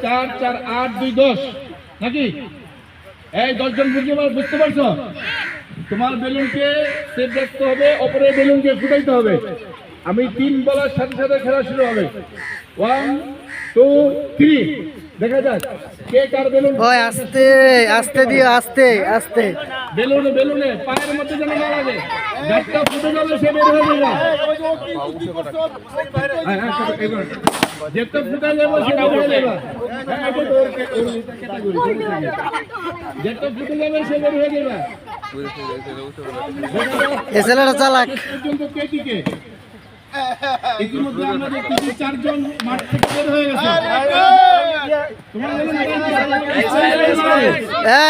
4 4 8 2 10 নাকি? এই 10 জন বুঝতে পারছো? তোমার বেলুনকে সেট রাখতে হবে, অপরের বেলুনকে ফুটাইতে হবে। আমি 3 বলার সাথে সাথে খেলা শুরু হবে। 1 2 3 দেখা যাক কে কার বেলুন। ওই আস্তে আস্তে দিও, আস্তে আস্তে। বেলুনে পায়ের মধ্যে যেন না লাগে, ব্যাটটা ফুটে যাবে, সে বের হয়ে যাবে। যেটা ফুটে যাবে সে বের হয়ে যাবে। যেটা ফুটে যাবে সে বের হয়ে যাবে। এ ছেলেটা চালাক। ইতিমধ্যে আমরা দেখতেছি 4 জন মাঠ থেকে বের হয়ে গেছে।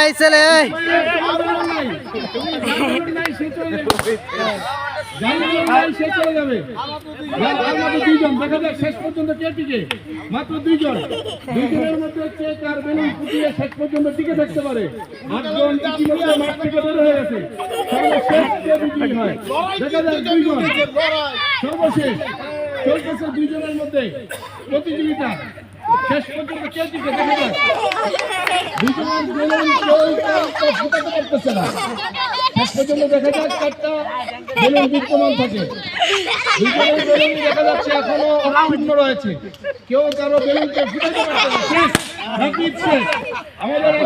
এই ছেলে সে চলে যাবে। দেখা যাক শেষ পর্যন্ত কে টিকে। মাত্র 2 জন, 2 জনের মধ্যে কে কার বেলুন ফুটিয়ে শেষ পর্যন্ত টিকে থাকতে পারে। 8 জন ইতিমধ্যে মাঠ থেকে বের হয়ে গেছে। সর্বশেষ কে বিজয়ী হয় দেখা যাক। 2 জন সর্বশেষ চলতেছে, 2 জনের মধ্যে প্রতিযোগিতা। শেষ পর্যন্ত কে টিকে দেখা যাক। 2 জনের বেলুন ফুটাতে পারতেছে না। শেষ পর্যন্ত দেখা যাক 4টা বেলুন বিদ্যমান থাকে। 2 জনের বেলুন দেখা যাচ্ছে এখনো অক্ষুণ্ণ রয়েছে। কেউ কারো বেলুনকে ফুটাতে পারছে না। শেষ, আমাদের